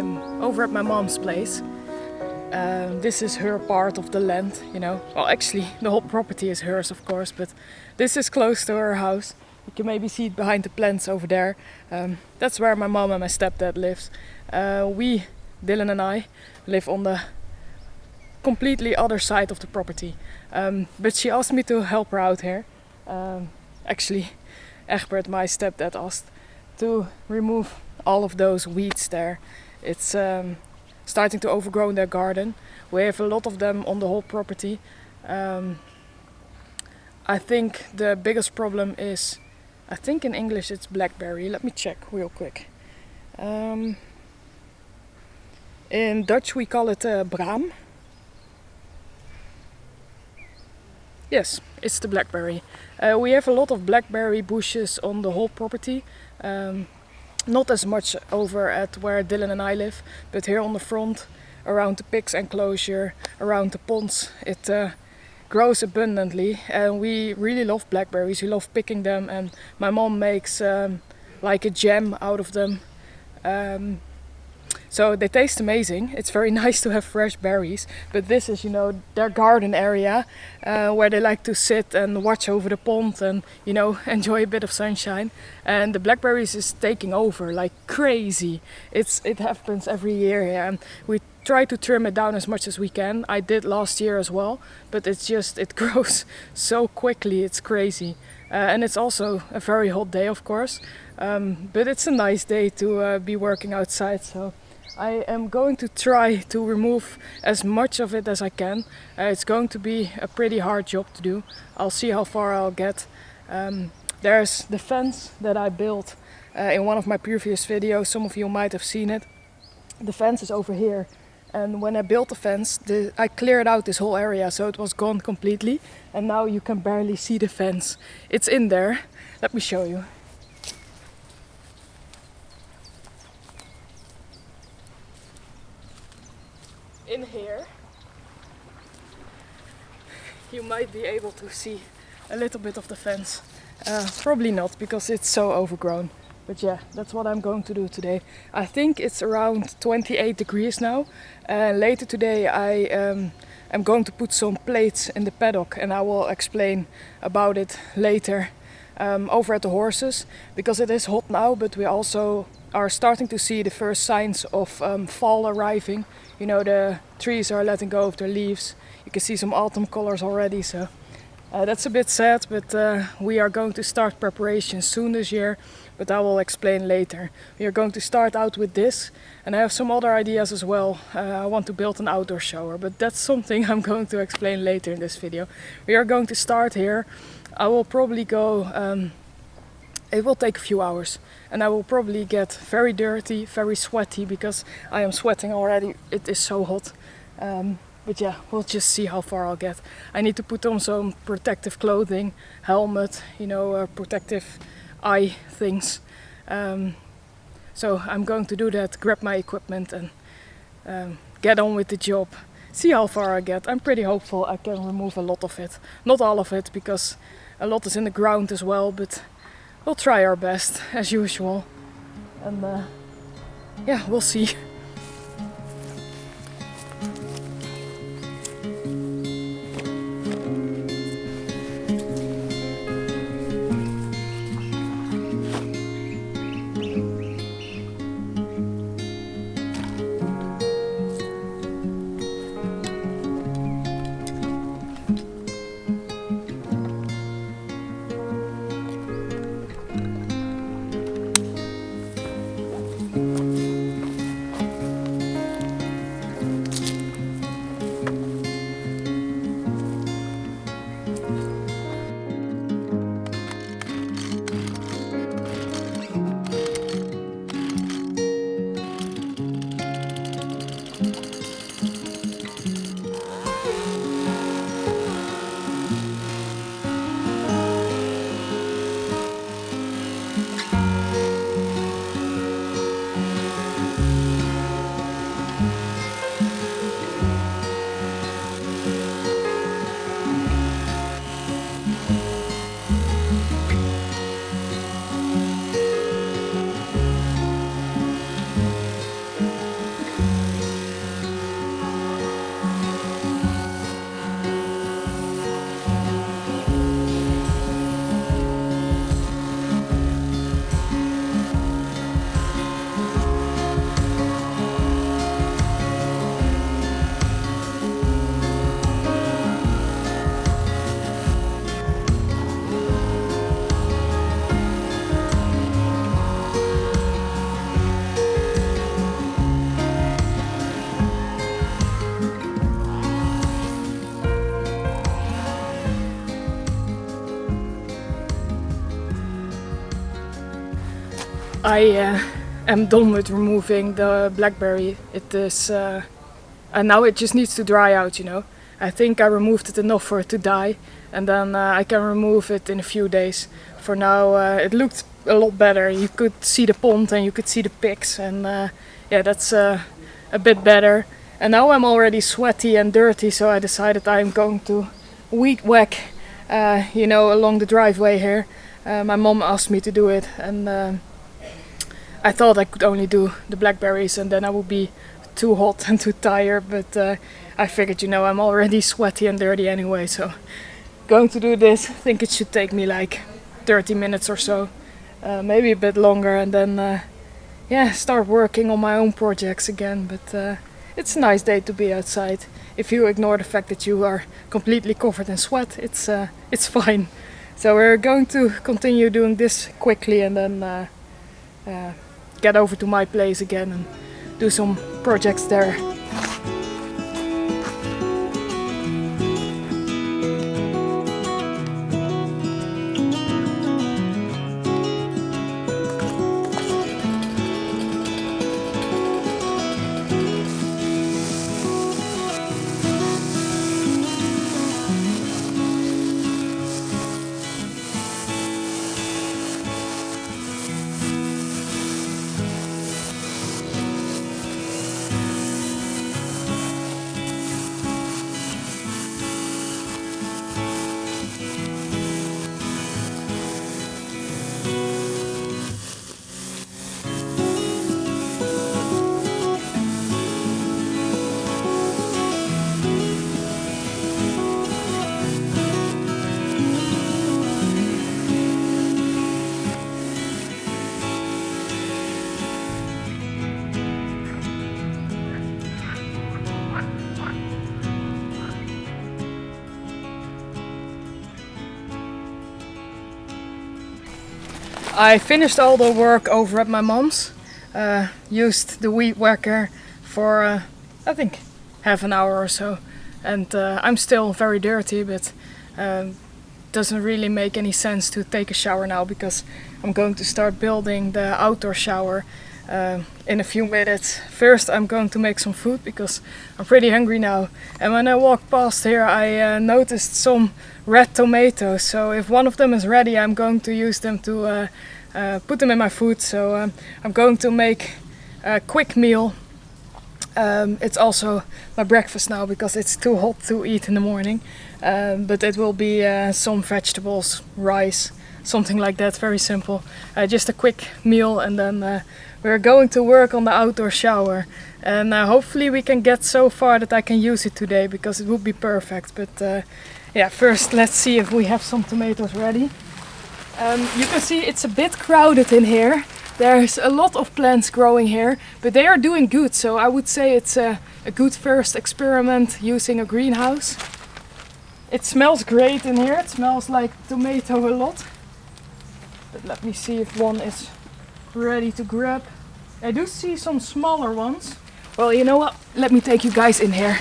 I'm over at my mom's place. This is her part of the land, you know. Well, actually, the whole property is hers, of course, but this is close to her house. You can maybe see it behind the plants over there. That's where my mom and my stepdad lives. Dylan and I, live on the completely other side of the property. But she asked me to help her out here. Actually, Egbert, my stepdad, asked to remove all of those weeds there. It's starting to overgrow their garden. We have a lot of them on the whole property. I think the biggest problem is, I think in English it's blackberry. Let me check real quick. In Dutch we call it braam. Yes, it's the blackberry. We have a lot of blackberry bushes on the whole property. Not as much over at where Dylan and I live, but here on the front, around the pigs enclosure, around the ponds, it grows abundantly. And we really love blackberries. We love picking them, and my mom makes like a jam out of them. So they taste amazing. It's very nice to have fresh berries, but this is, you know, their garden area where they like to sit and watch over the pond and, you know, enjoy a bit of sunshine. And the blackberries is taking over like crazy. It happens every year here, and we try to trim it down as much as we can. I did last year as well, but it grows so quickly. It's crazy. And it's also a very hot day, of course, but it's a nice day to be working outside. So I am going to try to remove as much of it as I can. It's going to be a pretty hard job to do. I'll see how far I'll get. There's the fence that I built in one of my previous videos. Some of you might have seen it. The fence is over here. And when I built the fence, I cleared out this whole area, so it was gone completely. And now you can barely see the fence. It's in there. Let me show you. In here, you might be able to see a little bit of the fence. Probably not, because it's so overgrown. But yeah, that's what I'm going to do today. I think it's around 28 degrees now. Later today I am going to put some plates in the paddock, and I will explain about it later over at the horses, because it is hot now, but we also are starting to see the first signs of fall arriving. You know, the trees are letting go of their leaves. You can see some autumn colors already, so that's a bit sad, but we are going to start preparations soon this year, but I will explain later. We are going to start out with this, and I have some other ideas as well. I want to build an outdoor shower, but that's something I'm going to explain later in this video. We are going to start here. I will probably go, it will take a few hours, and I will probably get very dirty, very sweaty, because I am sweating already. It is so hot. But yeah, we'll just see how far I'll get. I need to put on some protective clothing, helmet, you know, protective eye things. So I'm going to do that, grab my equipment and get on with the job. See how far I get. I'm pretty hopeful I can remove a lot of it. Not all of it, because a lot is in the ground as well, but we'll try our best as usual. And yeah, we'll see. I am done with removing the blackberry. It is, and now it just needs to dry out, you know. I think I removed it enough for it to die, and then I can remove it in a few days. For now, it looked a lot better. You could see the pond and you could see the pigs, and yeah, that's a bit better. And now I'm already sweaty and dirty, so I decided I'm going to weed whack, you know, along the driveway here. My mom asked me to do it, and I thought I could only do the blackberries and then I would be too hot and too tired, but I figured, you know, I'm already sweaty and dirty anyway, so going to do this. I think it should take me like 30 minutes or so, maybe a bit longer, and then yeah, start working on my own projects again. But it's a nice day to be outside. If you ignore the fact that you are completely covered in sweat, it's fine. So we're going to continue doing this quickly and then get over to my place again and do some projects there. I finished all the work over at my mom's. Used the weed whacker for I think half an hour or so, and I'm still very dirty, but doesn't really make any sense to take a shower now because I'm going to start building the outdoor shower in a few minutes. First I'm going to make some food because I'm pretty hungry now, and when I walked past here I noticed some red tomatoes, so if one of them is ready I'm going to use them to put them in my food. So I'm going to make a quick meal. It's also my breakfast now because it's too hot to eat in the morning, but it will be some vegetables, rice, something like that, very simple. Just a quick meal, and then we're going to work on the outdoor shower, and hopefully we can get so far that I can use it today because it would be perfect. But yeah, first let's see if we have some tomatoes ready. You can see it's a bit crowded in here. There's a lot of plants growing here, but they are doing good, so I would say it's a good first experiment using a greenhouse. It smells great in here. It smells like tomato a lot. But let me see if one is ready to grab. I do see some smaller ones. Well, you know what? Let me take you guys in here.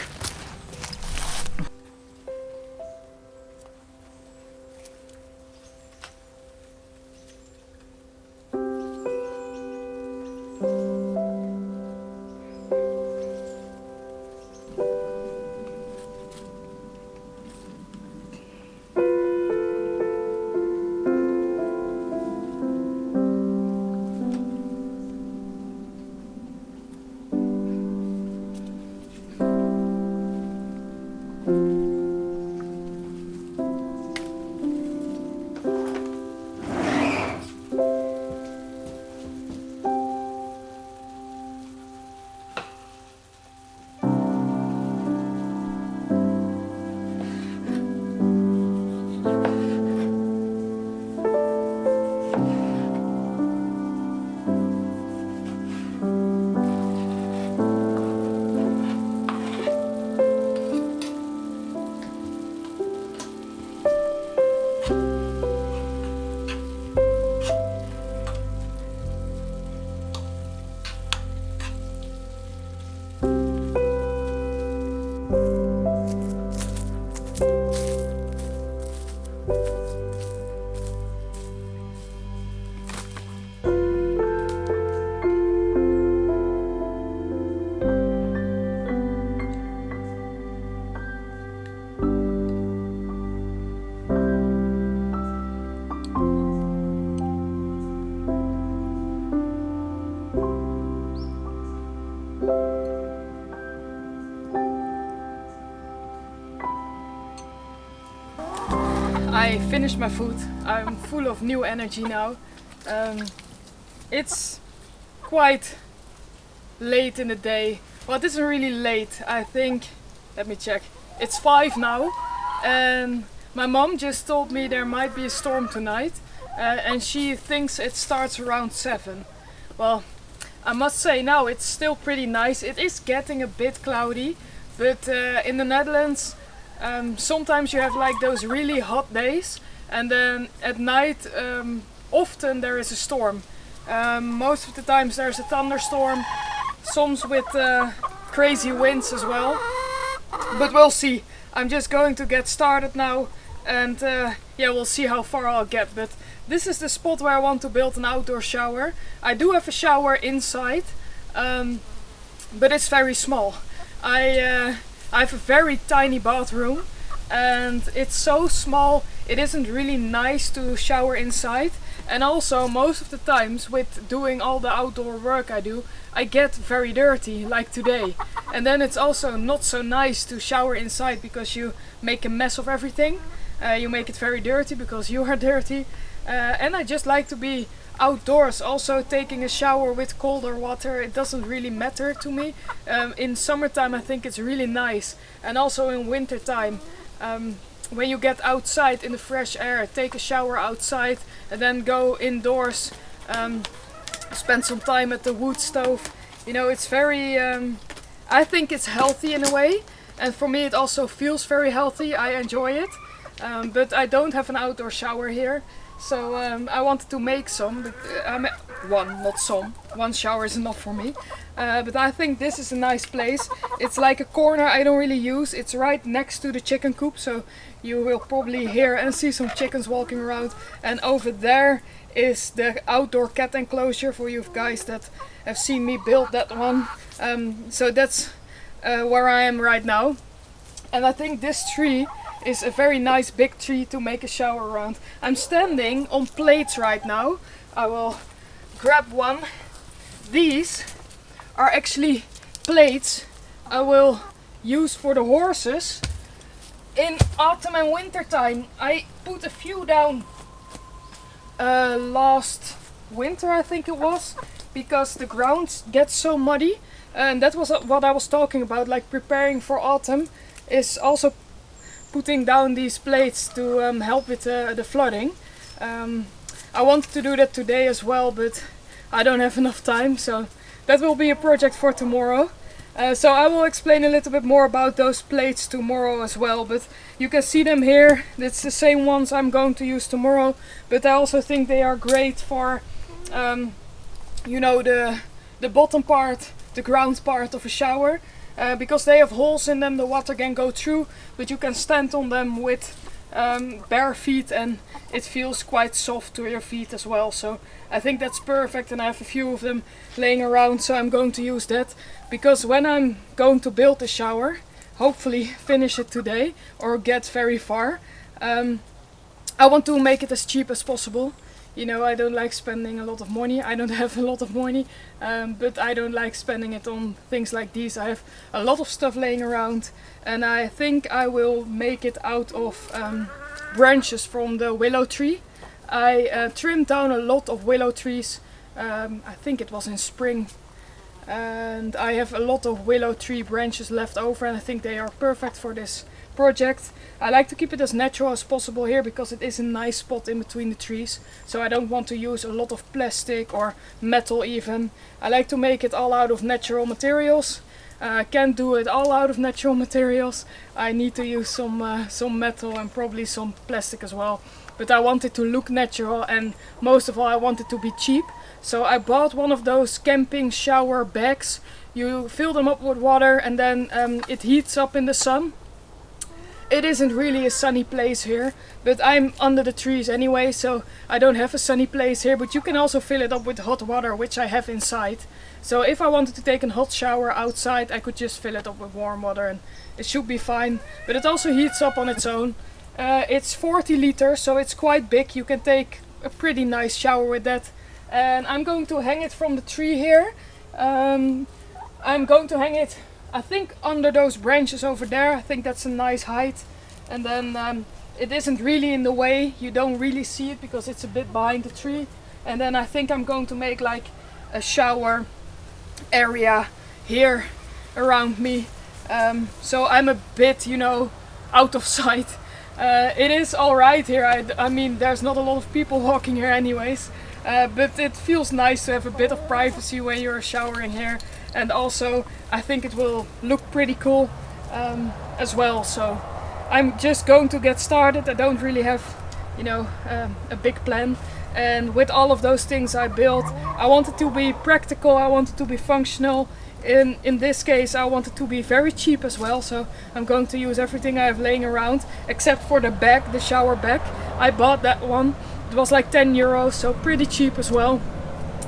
I finished my food. I'm full of new energy now. It's quite late in the day. Well, it isn't really late. I think, let me check. It's 5 now, and my mom just told me there might be a storm tonight, and she thinks it starts around 7. Well, I must say now it's still pretty nice. It is getting a bit cloudy, but in the Netherlands sometimes you have like those really hot days, and then at night often there is a storm. Most of the times there's a thunderstorm, some with crazy winds as well. But we'll see. I'm just going to get started now, and yeah, we'll see how far I'll get. But this is the spot where I want to build an outdoor shower. I do have a shower inside, but it's very small. I have a very tiny bathroom, and it's so small it isn't really nice to shower inside. And also most of the times with doing all the outdoor work I do, I get very dirty, like today. And then it's also not so nice to shower inside because you make a mess of everything. You make it very dirty because you are dirty. And I just like to be outdoors. Also taking a shower with colder water, it doesn't really matter to me. In summertime I think it's really nice, and also in wintertime. When you get outside in the fresh air, take a shower outside and then go indoors, spend some time at the wood stove. You know, it's very, I think it's healthy in a way, and for me it also feels very healthy. I enjoy it, but I don't have an outdoor shower here, so I wanted to make some, but one, not some. One shower is enough for me. But I think this is a nice place. It's like a corner I don't really use. It's right next to the chicken coop, so you will probably hear and see some chickens walking around. And over there is the outdoor cat enclosure for you guys that have seen me build that one. So that's where I am right now. And I think this tree is a very nice big tree to make a shower around. I'm standing on plates right now. I will grab one. These are actually plates I will use for the horses in autumn and winter time. I put a few down last winter, I think it was, because the ground gets so muddy, and that was what I was talking about, like preparing for autumn is also putting down these plates to help with the flooding. I wanted to do that today as well, but I don't have enough time, so that will be a project for tomorrow. So I will explain a little bit more about those plates tomorrow as well, but you can see them here. It's the same ones I'm going to use tomorrow, but I also think they are great for you know, the bottom part, the ground part of a shower, because they have holes in them, the water can go through, but you can stand on them with bare feet and it feels quite soft to your feet as well. So I think that's perfect, and I have a few of them laying around, so I'm going to use that, because when I'm going to build the shower, hopefully finish it today or get very far, I want to make it as cheap as possible. You know, I don't like spending a lot of money. I don't have a lot of money, but I don't like spending it on things like these. I have a lot of stuff laying around, and I think I will make it out of branches from the willow tree. I trimmed down a lot of willow trees. I think it was in spring, and I have a lot of willow tree branches left over, and I think they are perfect for this project. I like to keep it as natural as possible here because it is a nice spot in between the trees, so I don't want to use a lot of plastic or metal even. I like to make it all out of natural materials. I can't do it all out of natural materials. I need to use some metal and probably some plastic as well. But I want it to look natural, and most of all I want it to be cheap. So I bought one of those camping shower bags. You fill them up with water and then it heats up in the sun. It isn't really a sunny place here, but I'm under the trees anyway, so I don't have a sunny place here. But you can also fill it up with hot water, which I have inside. So if I wanted to take a hot shower outside, I could just fill it up with warm water and it should be fine. But it also heats up on its own. It's 40 liters, so it's quite big. You can take a pretty nice shower with that. And I'm going to hang it from the tree here. I'm going to hang it, I think, under those branches over there. I think that's a nice height. And then it isn't really in the way. You don't really see it because it's a bit behind the tree. And then I think I'm going to make like a shower area here around me. So I'm a bit, you know, out of sight. It is alright here. I mean, there's not a lot of people walking here anyways. But it feels nice to have a bit of privacy when you're showering here. And also, I think it will look pretty cool as well. So I'm just going to get started. I don't really have, you know, a big plan. And with all of those things I built, I want it to be practical, I want it to be functional. In this case, I want it to be very cheap as well, so I'm going to use everything I have laying around, except for the bag, the shower bag. I bought that one, it was like 10 euros, so pretty cheap as well.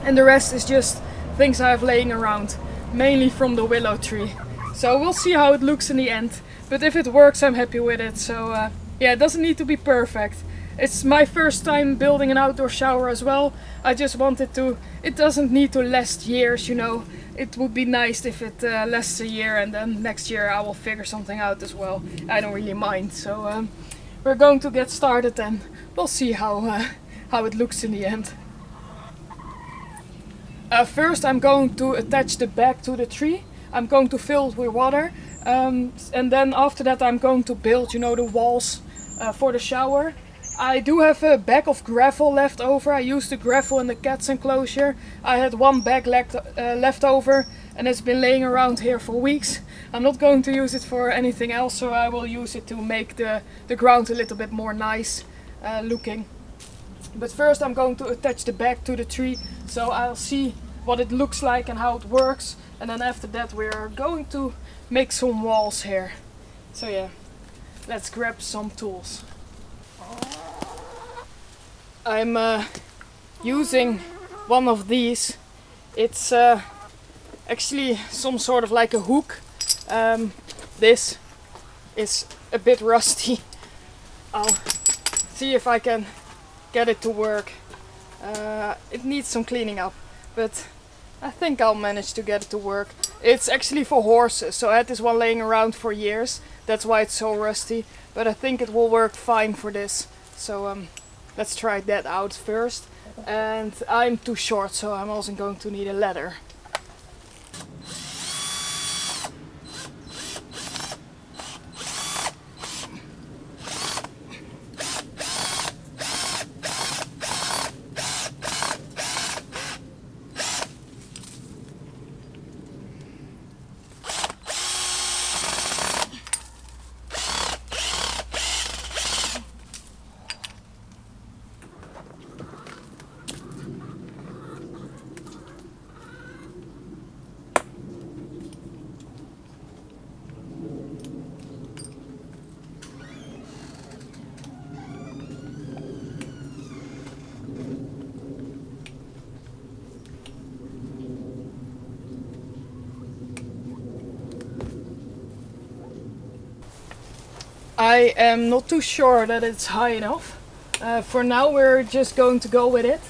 And the rest is just things I have laying around, mainly from the willow tree. So we'll see how it looks in the end, but if it works, I'm happy with it. So yeah, it doesn't need to be perfect. It's my first time building an outdoor shower as well. I just wanted to, it doesn't need to last years, you know. It would be nice if it lasts a year, and then next year I will figure something out as well. I don't really mind. So we're going to get started and we'll see how it looks in the end. First I'm going to attach the bag to the tree. I'm going to fill it with water. And then after that I'm going to build, you know, the walls for the shower. I do have a bag of gravel left over. I used the gravel in the cat's enclosure. I had one bag left over and it's been laying around here for weeks. I'm not going to use it for anything else, so I will use it to make the ground a little bit more nice looking. But first I'm going to attach the bag to the tree, so I'll see what it looks like and how it works. And then after that we're going to make some walls here. So yeah, let's grab some tools. I'm using one of these. It's actually some sort of like a hook. This is a bit rusty. I'll see if I can get it to work. It needs some cleaning up, but I think I'll manage to get it to work. It's actually for horses, so I had this one laying around for years. That's why it's so rusty, but I think it will work fine for this. So let's try that out first. And I'm too short, so I'm also going to need a ladder. I am not too sure that it's high enough. For now we're just going to go with it.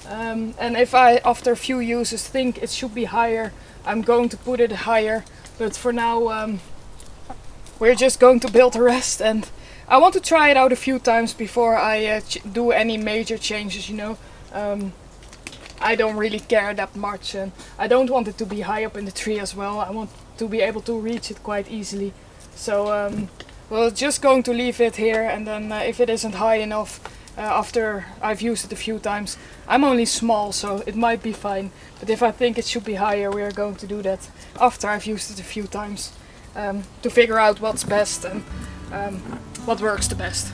And if I, after a few uses, think it should be higher, I'm going to put it higher. But for now we're just going to build the rest. And I want to try it out a few times before I do any major changes, you know. I don't really care that much, and I don't want it to be high up in the tree as well. I want to be able to reach it quite easily. So we're just going to leave it here, and then if it isn't high enough after I've used it a few times, I'm only small, so it might be fine. But if I think it should be higher, we are going to do that after I've used it a few times to figure out what's best and what works the best.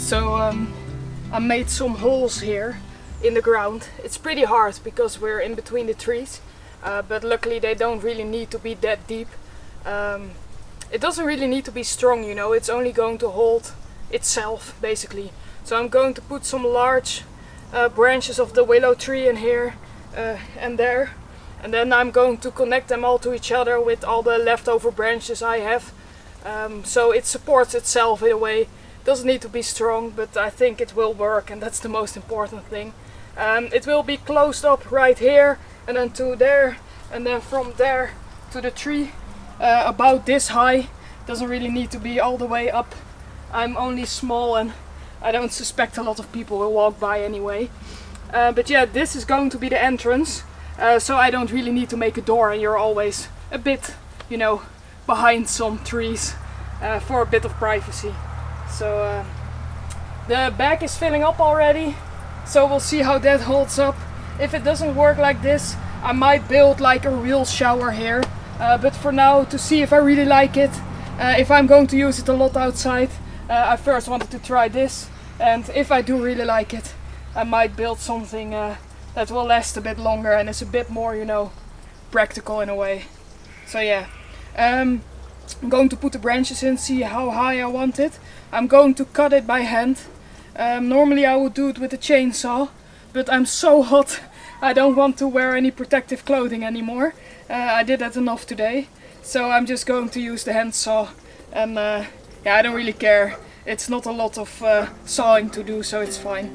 So I made some holes here in the ground. It's pretty hard because we're in between the trees, but luckily they don't really need to be that deep. It doesn't really need to be strong, you know, it's only going to hold itself basically. So I'm going to put some large branches of the willow tree in here and there, and then I'm going to connect them all to each other with all the leftover branches I have, so it supports itself in a way. Doesn't need to be strong, but I think it will work, and that's the most important thing. It will be closed up right here and then to there, and then from there to the tree, about this high. Doesn't really need to be all the way up. I'm only small and I don't suspect a lot of people will walk by anyway. But yeah, this is going to be the entrance, so I don't really need to make a door, and you're always a bit, you know, behind some trees for a bit of privacy. So the bag is filling up already, so we'll see how that holds up. If it doesn't work like this, I might build like a real shower here, but for now, to see if I really like it, if I'm going to use it a lot outside, I first wanted to try this, and if I do really like it, I might build something that will last a bit longer and is a bit more, you know, practical in a way. So yeah, I'm going to put the branches in, see how high I want it. I'm going to cut it by hand. Normally I would do it with a chainsaw, but I'm so hot I don't want to wear any protective clothing anymore. I did that enough today, so I'm just going to use the hand saw, and yeah, I don't really care. It's not a lot of sawing to do, so it's fine.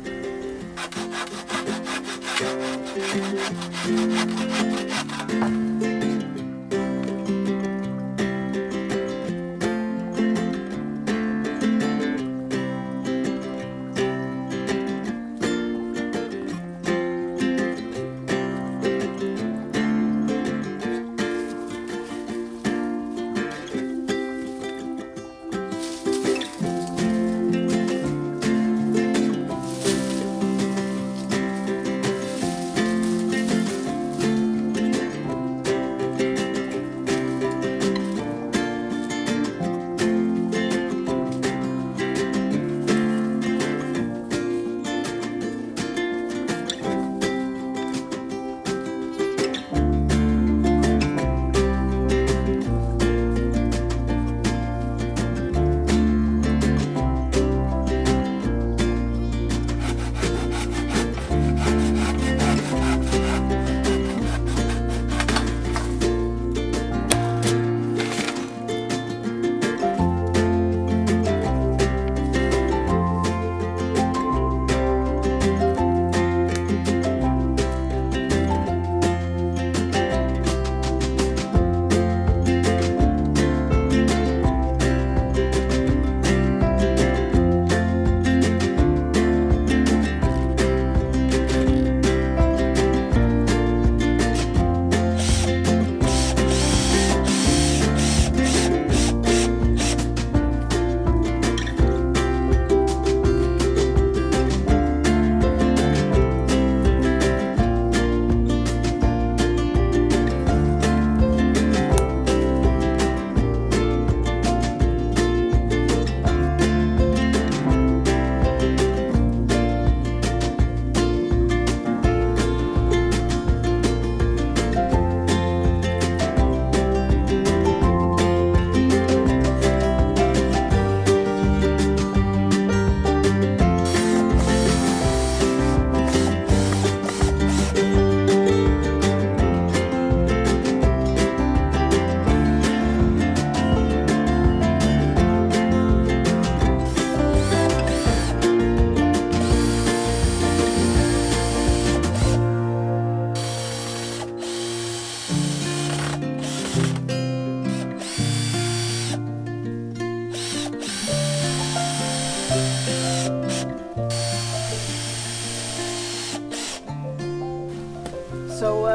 So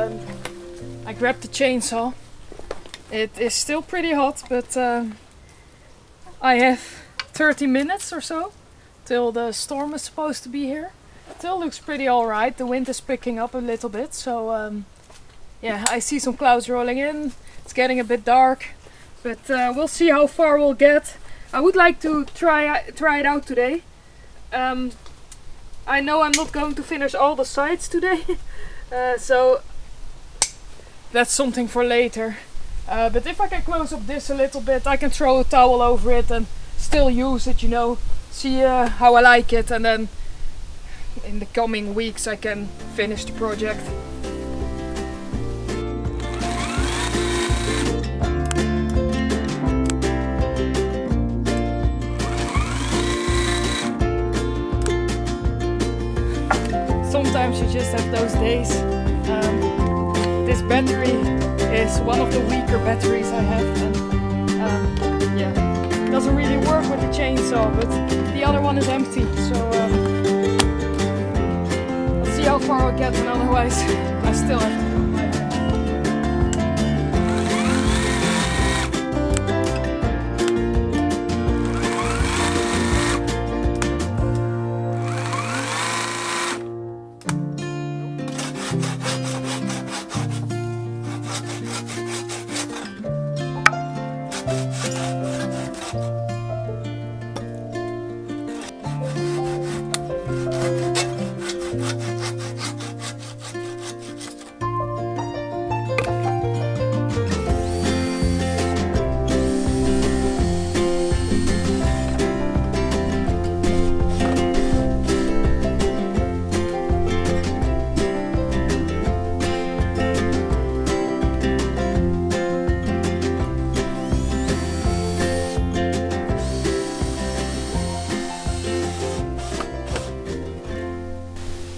I grabbed the chainsaw. It is still pretty hot, but I have 30 minutes or so till the storm is supposed to be here. Still looks pretty alright. The wind is picking up a little bit, so yeah, I see some clouds rolling in. It's getting a bit dark, but we'll see how far we'll get. I would like to try it out today. I know I'm not going to finish all the sides today, so that's something for later. But if I can close up this a little bit, I can throw a towel over it and still use it, you know, see how I like it, and then in the coming weeks I can finish the project. Sometimes you just have those days. This battery is one of the weaker batteries I have, and yeah, it doesn't really work with the chainsaw, but the other one is empty, so I'll see how far I'll get, and otherwise I still have to do my hair.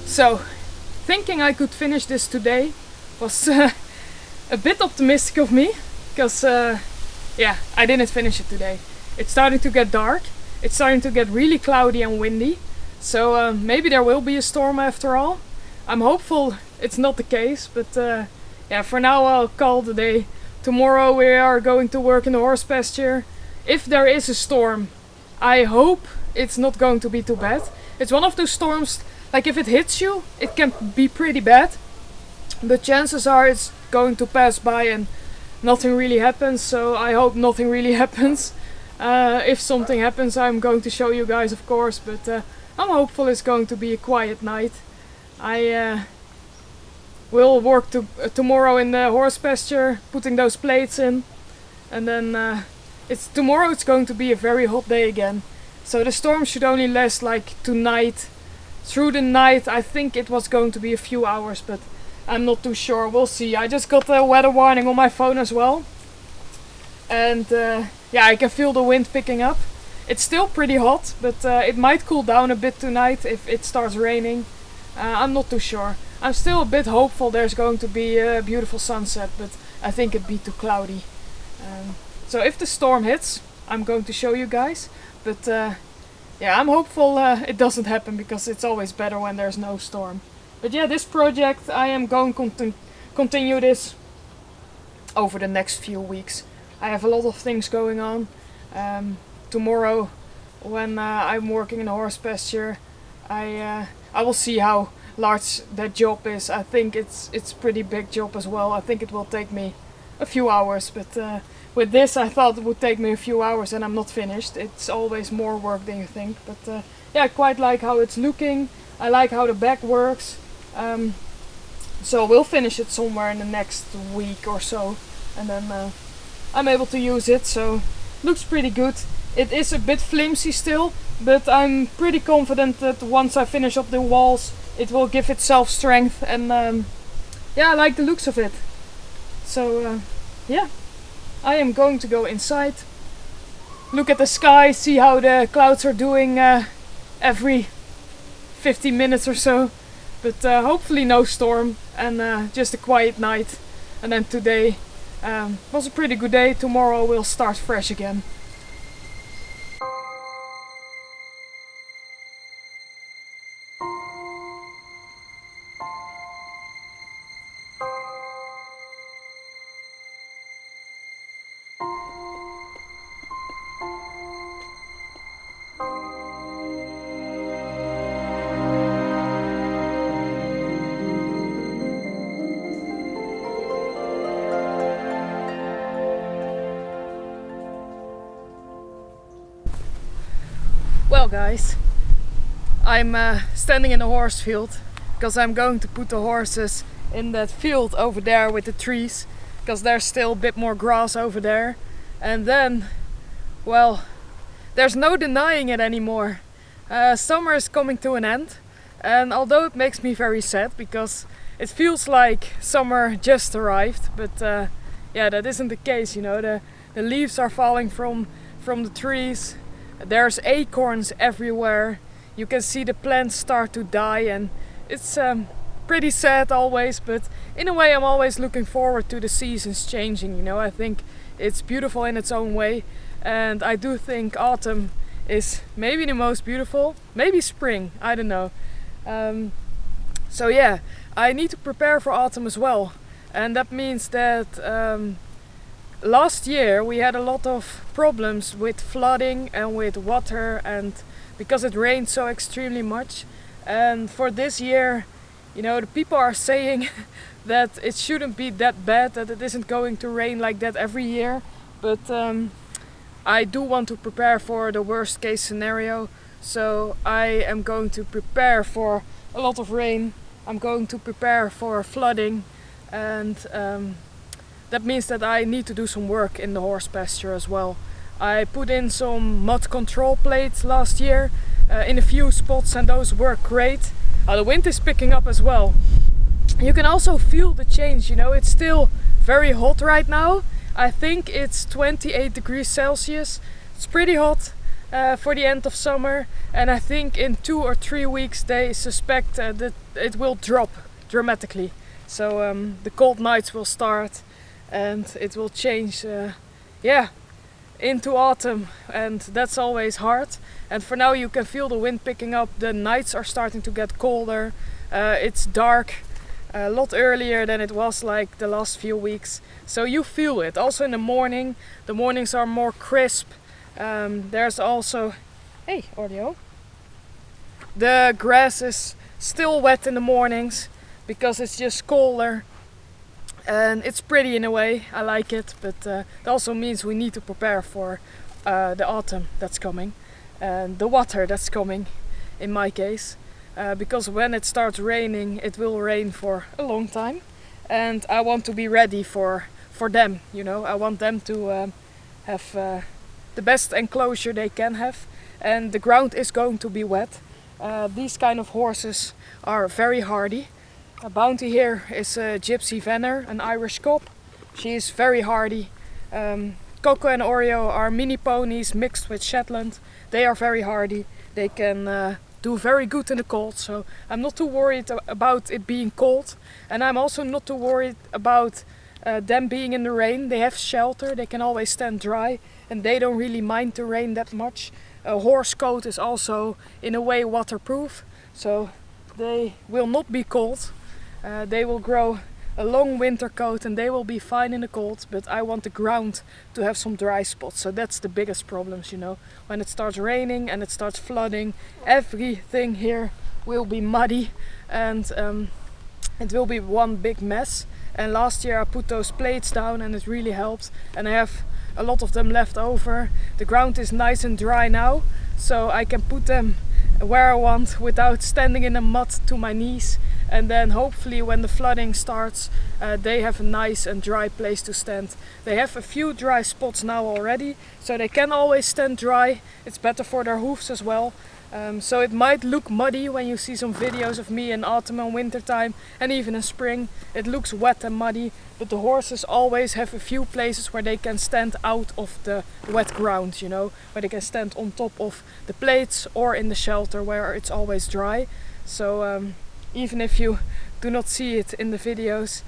So, thinking I could finish this today was a bit optimistic of me, because yeah, I didn't finish it today. It's starting to get dark, it's starting to get really cloudy and windy, so maybe there will be a storm after all. I'm hopeful it's not the case, but yeah, for now I'll call it a day. Tomorrow we are going to work in the horse pasture. If there is a storm, I hope it's not going to be too bad. It's one of those storms, like if it hits you, it can be pretty bad, but chances are it's going to pass by and nothing really happens, so I hope nothing really happens. If something happens, I'm going to show you guys, of course, but I'm hopeful it's going to be a quiet night. I will work tomorrow in the horse pasture, putting those plates in, and then tomorrow it's going to be a very hot day again, so the storm should only last like tonight. Through the night, I think it was going to be a few hours, but I'm not too sure. We'll see. I just got a weather warning on my phone as well. And yeah, I can feel the wind picking up. It's still pretty hot, but it might cool down a bit tonight if it starts raining. I'm not too sure. I'm still a bit hopeful there's going to be a beautiful sunset, but I think it'd be too cloudy. So if the storm hits, I'm going to show you guys. But yeah, I'm hopeful it doesn't happen, because it's always better when there's no storm. But yeah, this project, I am going to continue this over the next few weeks. I have a lot of things going on. Tomorrow, when I'm working in a horse pasture, I will see how large that job is. I think it's pretty big job as well. I think it will take me a few hours, but with this I thought it would take me a few hours and I'm not finished. It's always more work than you think, but yeah, I quite like how it's looking. I like how the back works. So we'll finish it somewhere in the next week or so, and then I'm able to use it, so looks pretty good. It is a bit flimsy still, but I'm pretty confident that once I finish up the walls it will give itself strength, and yeah, I like the looks of it. So yeah, I am going to go inside, look at the sky, see how the clouds are doing every 50 minutes or so, but hopefully no storm, and just a quiet night. And then today was a pretty good day. Tomorrow we'll start fresh again. Well guys, I'm standing in a horse field because I'm going to put the horses in that field over there with the trees, because there's still a bit more grass over there. And then, well, there's no denying it anymore. Summer is coming to an end, and although it makes me very sad because it feels like summer just arrived, but yeah, that isn't the case, you know. The leaves are falling from the trees. There's acorns everywhere. You can see the plants start to die, and it's pretty sad always, but in a way I'm always looking forward to the seasons changing, you know. I think it's beautiful in its own way, and I do think autumn is maybe the most beautiful, maybe spring, I don't know. So yeah, I need to prepare for autumn as well, and that means that last year we had a lot of problems with flooding and with water, and because it rained so extremely much. And for this year, you know, the people are saying that it shouldn't be that bad, that it isn't going to rain like that every year, but I do want to prepare for the worst case scenario. So I am going to prepare for a lot of rain. I'm going to prepare for flooding, and that means that I need to do some work in the horse pasture as well. I put in some mud control plates last year in a few spots, and those work great. The wind is picking up as well. You can also feel the change, you know. It's still very hot right now. I think it's 28 degrees Celsius. It's pretty hot for the end of summer, and I think in 2 or 3 weeks they suspect that it will drop dramatically. So the cold nights will start, and it will change into autumn, and that's always hard. And for now you can feel the wind picking up. The nights are starting to get colder. It's dark a lot earlier than it was like the last few weeks, so you feel it also in the morning. The mornings are more crisp. There's also, hey audio, the grass is still wet in the mornings because it's just colder, and it's pretty in a way. I like it, but it also means we need to prepare for the autumn that's coming, and the water that's coming in my case, because when it starts raining, it will rain for a long time, and I want to be ready for them, you know. I want them to have the best enclosure they can have, and the ground is going to be wet. These kind of horses are very hardy. A Bounty here is a Gypsy Venner, an Irish cob. She is very hardy. Coco and Oreo are mini ponies mixed with Shetland. They are very hardy. They can do very good in the cold, so I'm not too worried about it being cold, and I'm also not too worried about them being in the rain. They have shelter, they can always stand dry, and they don't really mind the rain that much. A horse coat is also in a way waterproof, so they will not be cold. They will grow a long winter coat and they will be fine in the cold, but I want the ground to have some dry spots. So that's the biggest problems, you know. When it starts raining and it starts flooding, everything here will be muddy, and it will be one big mess. And last year I put those plates down and it really helped, and I have a lot of them left over. The ground is nice and dry now, so I can put them where I want without standing in the mud to my knees. And then hopefully when the flooding starts, they have a nice and dry place to stand. They have a few dry spots now already, so they can always stand dry. It's better for their hoofs as well. So it might look muddy when you see some videos of me in autumn and winter time, and even in spring. It looks wet and muddy, but the horses always have a few places where they can stand out of the wet ground, you know, where they can stand on top of the plates or in the shelter where it's always dry. So even if you do not see it in the videos,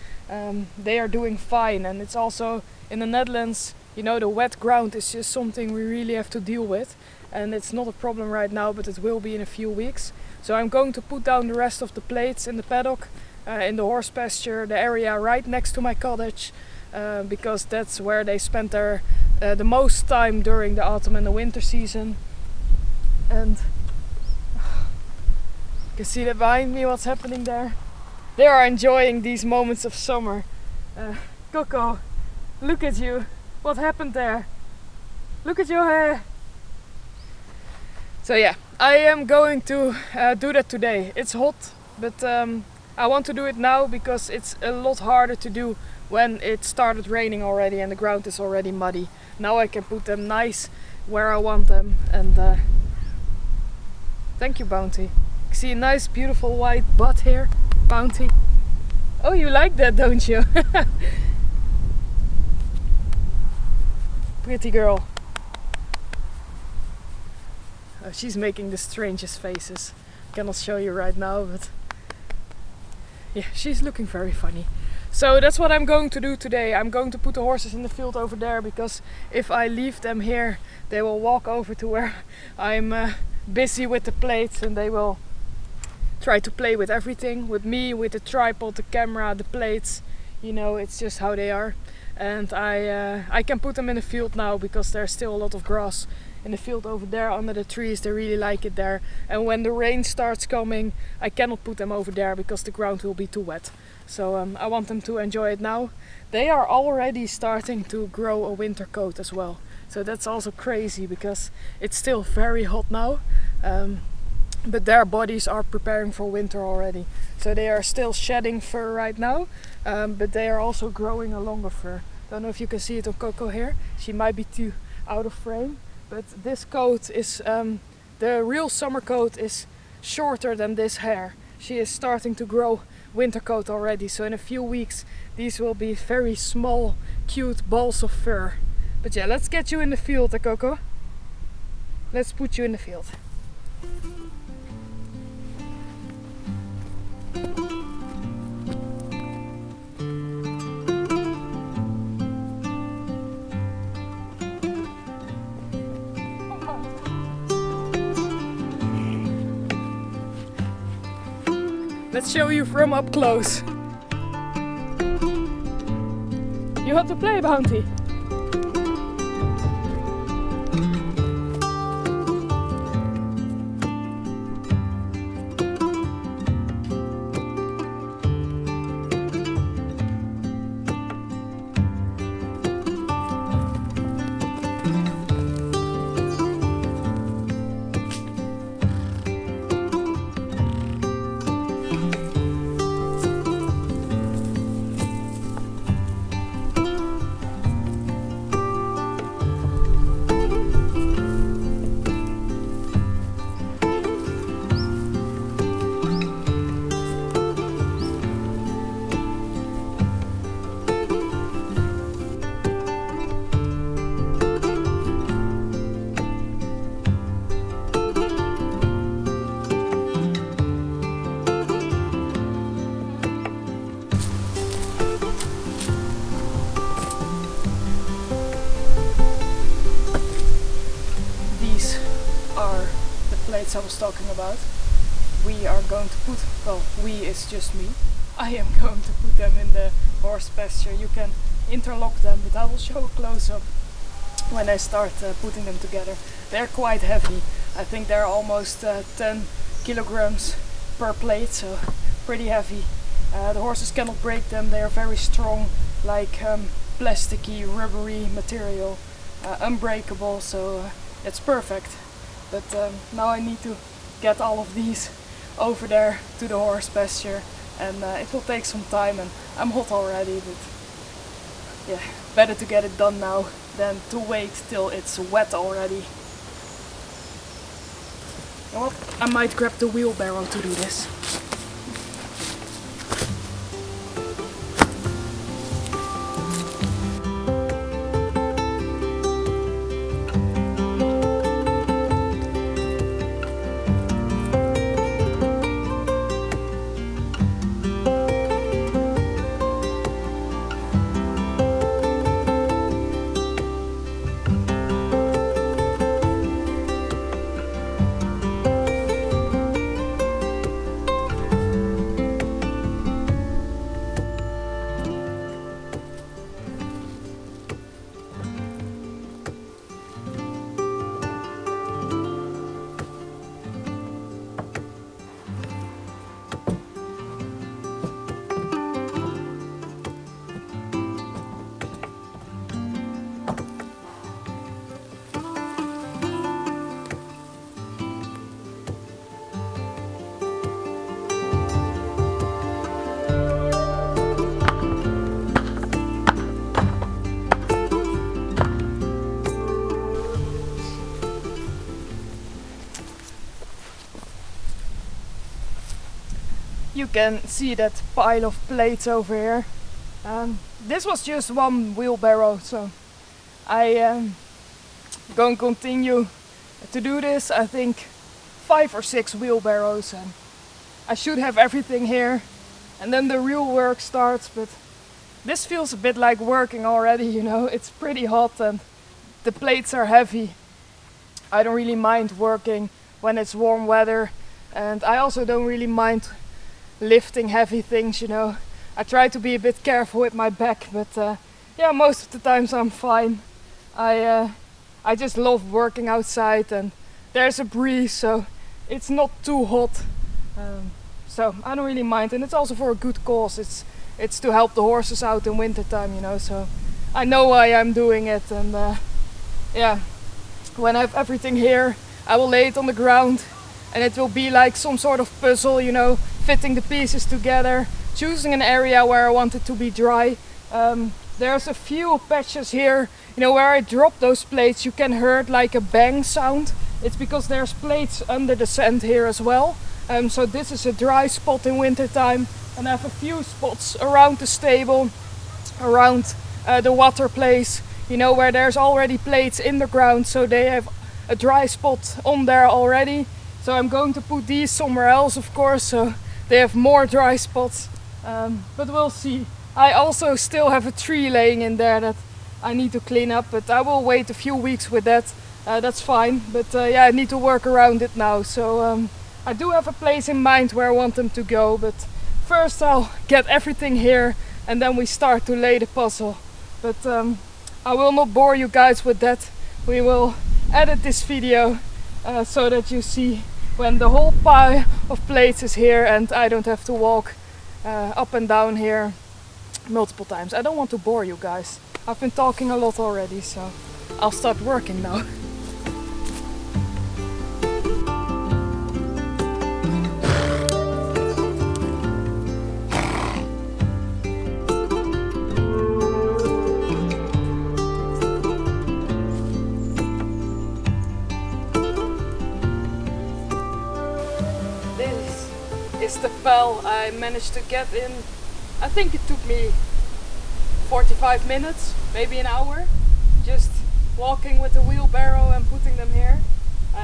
they are doing fine. And it's also in the Netherlands, you know, the wet ground is just something we really have to deal with, and it's not a problem right now, but it will be in a few weeks. So I'm going to put down the rest of the plates in the paddock, in the horse pasture, the area right next to my cottage, because that's where they spend their the most time during the autumn and the winter season. And you can see that behind me what's happening there. They are enjoying these moments of summer. Coco, look at you. What happened there? Look at your hair. So yeah, I am going to do that today. It's hot, but I want to do it now because it's a lot harder to do when it started raining already and the ground is already muddy. Now I can put them nice where I want them, and thank you, Bounty. See a nice beautiful white butt here, Bounty. Oh, you like that, don't you? Pretty girl. Oh, she's making the strangest faces. Cannot show you right now, but yeah, she's looking very funny. So that's what I'm going to do today. I'm going to put the horses in the field over there, because if I leave them here, they will walk over to where I'm busy with the plates, and they will try to play with everything, with me, with the tripod, the camera, the plates. You know, it's just how they are. And I can put them in the field now because there's still a lot of grass in the field over there under the trees. They really like it there. And when the rain starts coming, I cannot put them over there because the ground will be too wet. So I want them to enjoy it now. They are already starting to grow a winter coat as well. So that's also crazy because it's still very hot now. But their bodies are preparing for winter already. So they are still shedding fur right now, but they are also growing a longer fur. Don't know if you can see it on Coco here. She might be too out of frame, but this coat is, the real summer coat is shorter than this hair. She is starting to grow winter coat already, so in a few weeks these will be very small, cute balls of fur. But yeah, let's get you in the field, Coco. Let's put you in the field. Let's show you from up close. You have to play, Bounty. I was talking about. We are going to put, well, we is just me. I am going to put them in the horse pasture. You can interlock them, but I will show a close-up when I start putting them together. They're quite heavy. I think they're almost 10 kilograms per plate, so pretty heavy. The horses cannot break them. They are very strong, like plasticky, rubbery material, unbreakable, so it's perfect. But now I need to get all of these over there to the horse pasture, and it will take some time, and I'm hot already, but yeah, better to get it done now than to wait till it's wet already. You know what? I might grab the wheelbarrow to do this. you can see that pile of plates over here. This was just one wheelbarrow, so I going to continue to do this. I think 5 or 6 wheelbarrows, and I should have everything here, and then the real work starts. But this feels a bit like working already, you know. It's pretty hot and the plates are heavy. I don't really mind working when it's warm weather, and I also don't really mind lifting heavy things, you know. I try to be a bit careful with my back, but yeah, most of the times I'm fine. I just love working outside, and there's a breeze, so it's not too hot. So I don't really mind, and it's also for a good cause. It's to help the horses out in winter time, you know. So I know why I'm doing it, and yeah, when I have everything here, I will lay it on the ground, and it will be like some sort of puzzle, you know, fitting the pieces together, choosing an area where I want it to be dry. There's a few patches here, you know, where I drop those plates, you can hear like a bang sound. It's because there's plates under the sand here as well. So this is a dry spot in winter time, and I have a few spots around the stable, around the water place, you know, where there's already plates in the ground, so they have a dry spot on there already. So I'm going to put these somewhere else, of course, so they have more dry spots, but we'll see. I also still have a tree laying in there that I need to clean up, but I will wait a few weeks with that. That's fine, but yeah, I need to work around it now. So I do have a place in mind where I want them to go, but first I'll get everything here and then we start to lay the puzzle. But I will not bore you guys with that. We will edit this video so that you see when the whole pile of plates is here and I don't have to walk up and down here multiple times. I don't want to bore you guys. I've been talking a lot already, so I'll start working now. This is the pile I managed to get in. I think it took me 45 minutes, maybe an hour, just walking with the wheelbarrow and putting them here.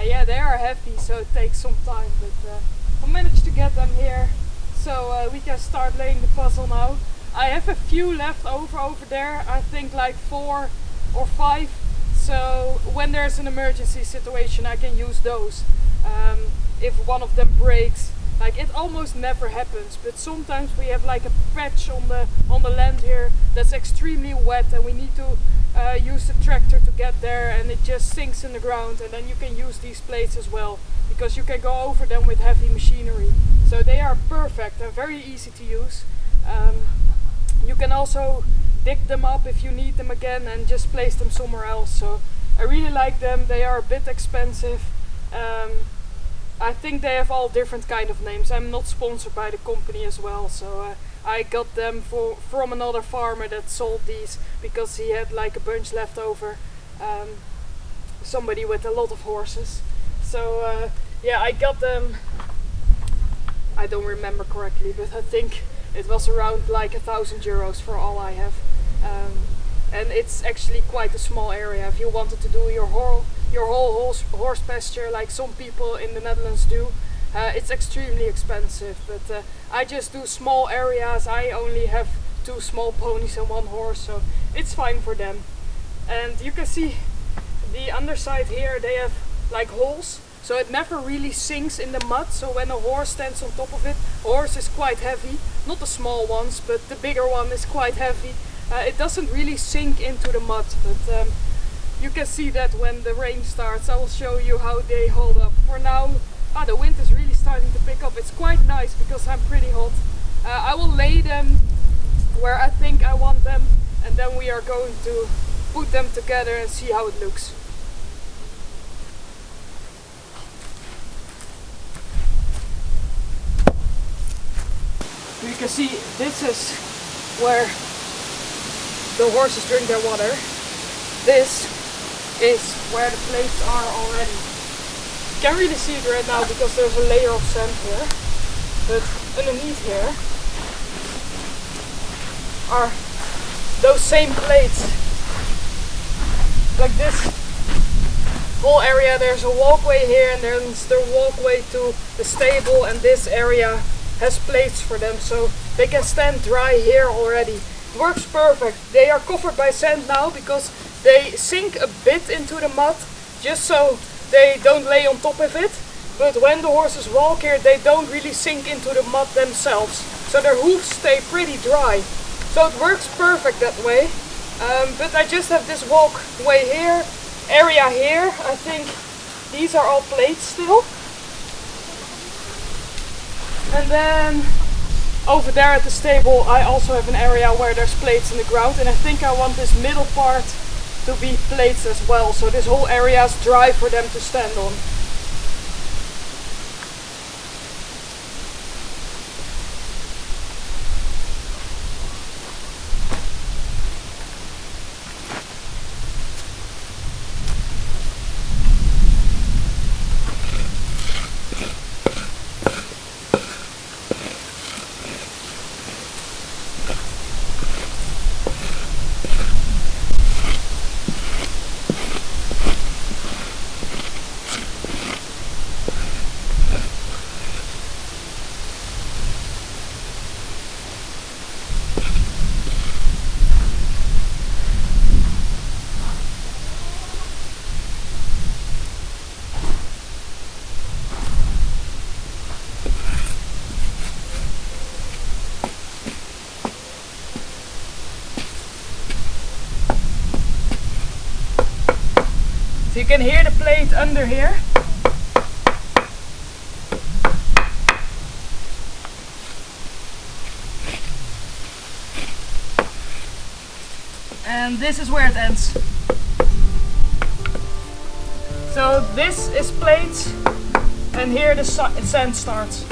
Yeah, they are heavy, so it takes some time, but I managed to get them here, so we can start laying the puzzle now. I have a few left over there, I think like 4 or 5, so when there's an emergency situation I can use those. If one of them breaks, like it almost never happens, but sometimes we have like a patch on the land here that's extremely wet, and we need to use the tractor to get there, and it just sinks in the ground, and then you can use these plates as well, because you can go over them with heavy machinery. So they are perfect and very easy to use. You can also dig them up if you need them again and just place them somewhere else. So I really like them. They are a bit expensive. I think they have all different kind of names. I'm not sponsored by the company as well, so I got them from another farmer that sold these because he had like a bunch left over. Somebody with a lot of horses. So yeah, I got them, I don't remember correctly, but I think it was around like €1,000 for all I have. And it's actually quite a small area. If you wanted to do your whole horse pasture like some people in the Netherlands do, it's extremely expensive, but I just do small areas. I only have 2 small ponies and 1 horse, so it's fine for them. And you can see the underside here, they have like holes, so it never really sinks in the mud. So when a horse stands on top of it, horse is quite heavy, not the small ones, but the bigger one is quite heavy. It doesn't really sink into the mud, but you can see that when the rain starts. I will show you how they hold up. For now, the wind is really starting to pick up. It's quite nice because I'm pretty hot. I will lay them where I think I want them, and then we are going to put them together and see how it looks. You can see this is where the horses drink their water. This is where the plates are already. You can't really see it right now because there's a layer of sand here, but underneath here are those same plates. Like this whole area, there's a walkway here and there's the walkway to the stable, and this area has plates for them so they can stand dry here already. It works perfect. They are covered by sand now because they sink a bit into the mud just so they don't lay on top of it. But when the horses walk here, they don't really sink into the mud themselves. So their hooves stay pretty dry. So it works perfect that way. But I just have this walkway here, area here. I think these are all plates still. And then over there at the stable I also have an area where there's plates in the ground, and I think I want this middle part to be plates as well, so this whole area is dry for them to stand on. So you can hear the plate under here. And this is where it ends. So this is plates, and here the sand starts.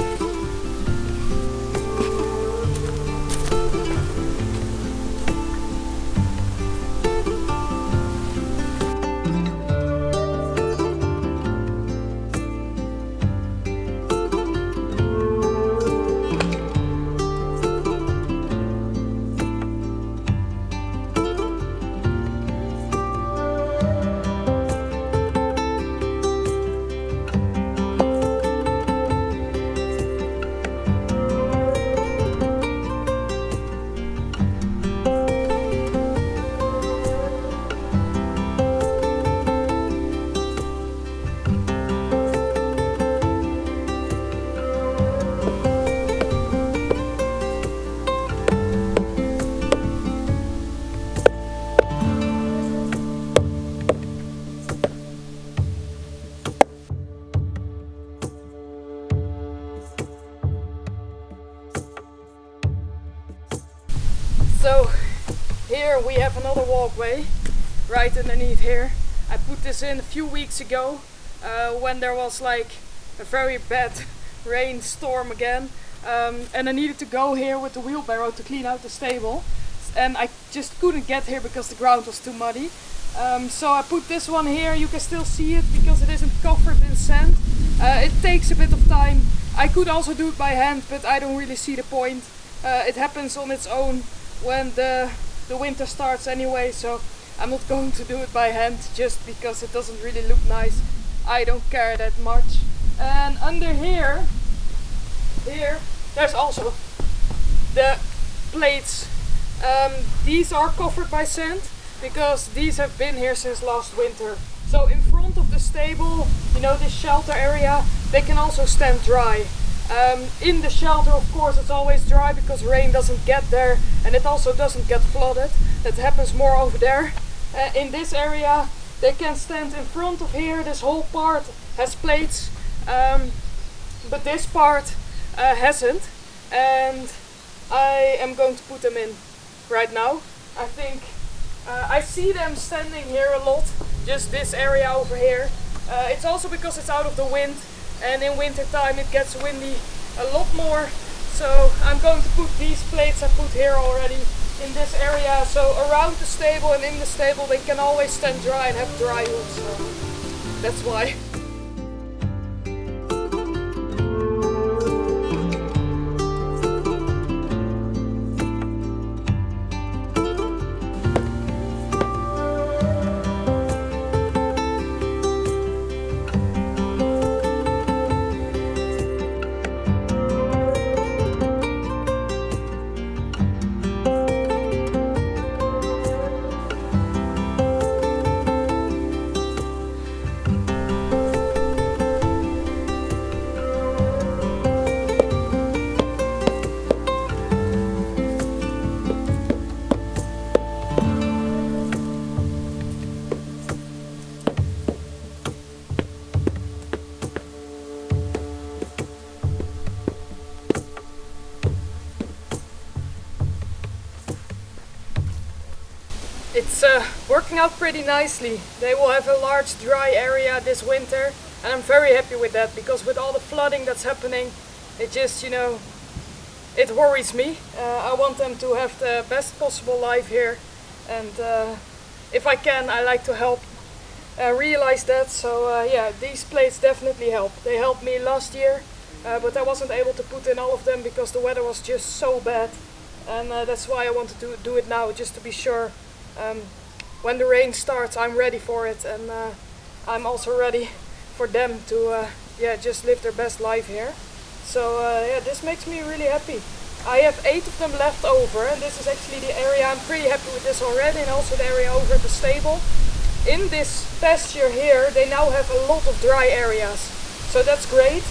So here we have another walkway right underneath here. I put this in a few weeks ago when there was like a very bad rainstorm again, and I needed to go here with the wheelbarrow to clean out the stable, and I just couldn't get here because the ground was too muddy. So I put this one here. You can still see it because it isn't covered in sand. It takes a bit of time. I could also do it by hand, but I don't really see the point. It happens on its own when the winter starts anyway, so I'm not going to do it by hand just because it doesn't really look nice. I don't care that much. And under here there's also the plates. These are covered by sand because these have been here since last winter. So in front of the stable, you know, this shelter area, they can also stand dry. In the shelter, of course, it's always dry because rain doesn't get there, and it also doesn't get flooded. That happens more over there. In this area, they can stand in front of here. This whole part has plates, but this part hasn't, and I am going to put them in right now. I think I see them standing here a lot, just this area over here. It's also because it's out of the wind, and in winter time it gets windy a lot more. So I'm going to put these plates I put here already in this area, so around the stable and in the stable they can always stand dry and have dry hooves, so that's why. working out pretty nicely. They will have a large dry area this winter, and I'm very happy with that, because with all the flooding that's happening, it just, you know, it worries me. I want them to have the best possible life here, and if I can, I like to help realize that. So yeah, these plates definitely help. They helped me last year, but I wasn't able to put in all of them because the weather was just so bad, and that's why I wanted to do it now, just to be sure when the rain starts I'm ready for it, and I'm also ready for them to yeah, just live their best life here. So yeah, this makes me really happy. I have 8 of them left over, and this is actually the area. I'm pretty happy with this already, and also the area over at the stable. In this pasture here, they now have a lot of dry areas, so that's great.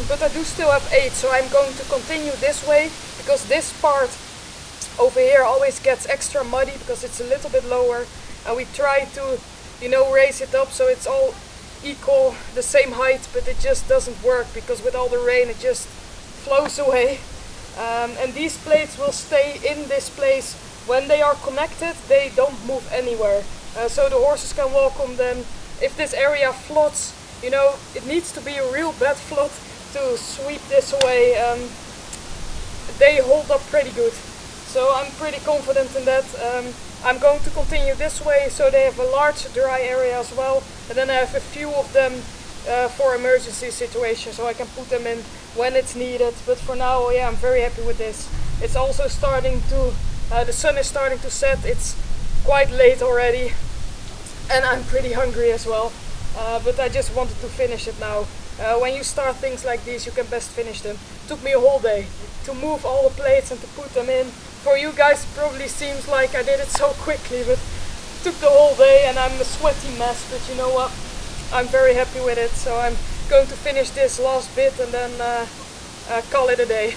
But I do still have 8, so I'm going to continue this way, because this part over here always gets extra muddy because it's a little bit lower, and we try to, you know, raise it up so it's all equal, the same height, but it just doesn't work because with all the rain it just flows away. And these plates will stay in this place. When they are connected, they don't move anywhere, so the horses can walk on them. If this area floods, you know, it needs to be a real bad flood to sweep this away. They hold up pretty good, so I'm pretty confident in that. I'm going to continue this way, so they have a large dry area as well, and then I have a few of them for emergency situations, so I can put them in when it's needed. But for now, yeah, I'm very happy with this. It's also starting to, the sun is starting to set. It's quite late already, and I'm pretty hungry as well, but I just wanted to finish it now. When you start things like these, you can best finish them. It took me a whole day to move all the plates and to put them in. For you guys it probably seems like I did it so quickly, but it took the whole day and I'm a sweaty mess. But you know what, I'm very happy with it, so I'm going to finish this last bit and then call it a day.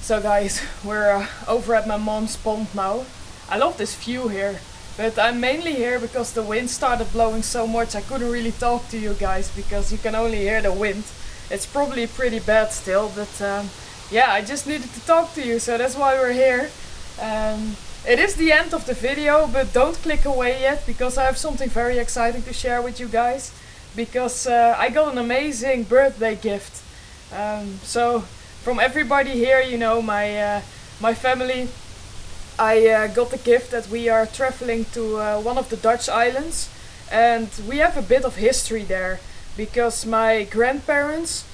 So guys, we're over at my mom's pond now. I love this view here, but I'm mainly here because the wind started blowing so much I couldn't really talk to you guys because you can only hear the wind. It's probably pretty bad still, but yeah, I just needed to talk to you, so that's why we're here. It is the end of the video, but don't click away yet because I have something very exciting to share with you guys, because I got an amazing birthday gift. So from everybody here, you know, my family, I got the gift that we are traveling to one of the Dutch islands, and we have a bit of history there because my grandparents,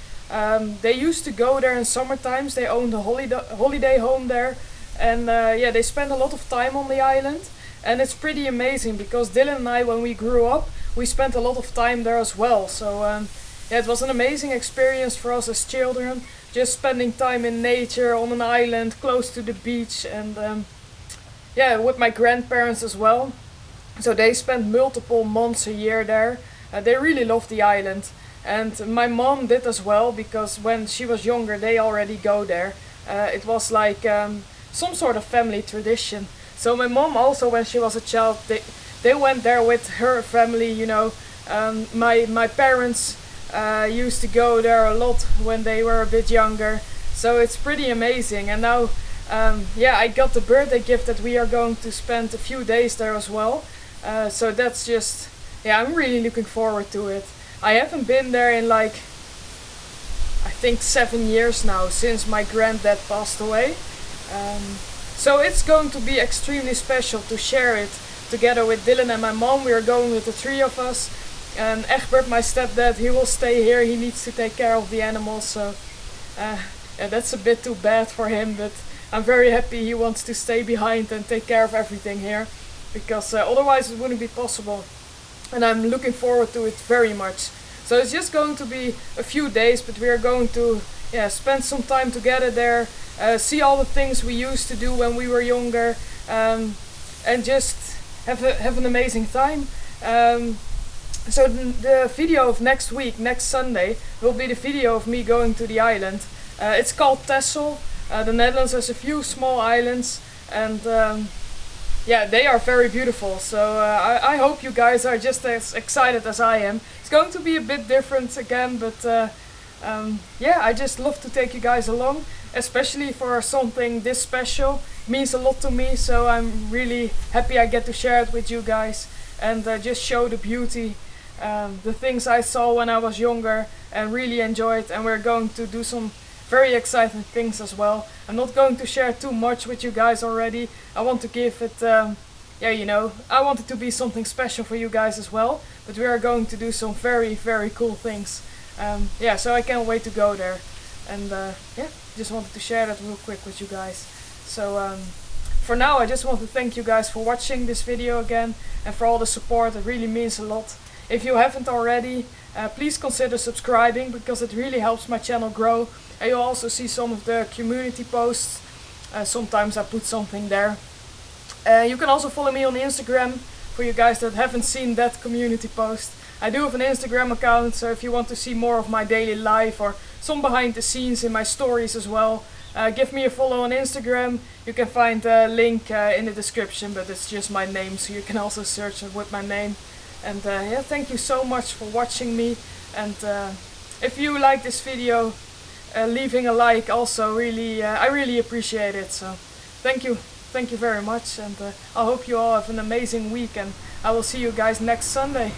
they used to go there in summer times. They owned a holiday home there, and yeah, they spend a lot of time on the island, and it's pretty amazing because Dylan and I, when we grew up, we spent a lot of time there as well. So yeah, it was an amazing experience for us as children, just spending time in nature on an island close to the beach, and yeah, with my grandparents as well. So they spent multiple months a year there. They really loved the island, and my mom did as well because when she was younger they already go there. It was like some sort of family tradition. So my mom also, when she was a child, they went there with her family, you know. My parents used to go there a lot when they were a bit younger, so it's pretty amazing. And now yeah, I got the birthday gift that we are going to spend a few days there as well, so that's just, yeah, I'm really looking forward to it. I haven't been there in like, I think 7 years now, since my granddad passed away, so it's going to be extremely special to share it together with Dylan and my mom. We are going with the 3 of us. And Egbert, my stepdad, he will stay here. He needs to take care of the animals, so yeah, that's a bit too bad for him, but I'm very happy he wants to stay behind and take care of everything here, because otherwise it wouldn't be possible. And I'm looking forward to it very much. So it's just going to be a few days, but we are going to, yeah, spend some time together there, see all the things we used to do when we were younger, and just have an amazing time. So the video of next week, next Sunday, will be the video of me going to the island. It's called Texel. The Netherlands has a few small islands, and yeah, they are very beautiful. So I hope you guys are just as excited as I am. It's going to be a bit different again, but yeah, I just love to take you guys along, especially for something this special. It means a lot to me, so I'm really happy I get to share it with you guys and just show the beauty, the things I saw when I was younger and really enjoyed. And we're going to do some very exciting things as well. I'm not going to share too much with you guys already. I want to give it, yeah, you know, I want it to be something special for you guys as well. But we are going to do some very, very cool things. Yeah, so I can't wait to go there. And yeah, just wanted to share that real quick with you guys. So for now, I just want to thank you guys for watching this video again and for all the support. It really means a lot. If you haven't already, please consider subscribing, because it really helps my channel grow. And you'll also see some of the community posts. Sometimes I put something there. You can also follow me on Instagram for you guys that haven't seen that community post. I do have an Instagram account, so if you want to see more of my daily life or some behind the scenes in my stories as well, give me a follow on Instagram. You can find a link in the description, but it's just my name, so you can also search it with my name. And yeah, thank you so much for watching me. And if you like this video, leaving a like also really, I really appreciate it. So thank you very much, and I hope you all have an amazing week, and I will see you guys next Sunday.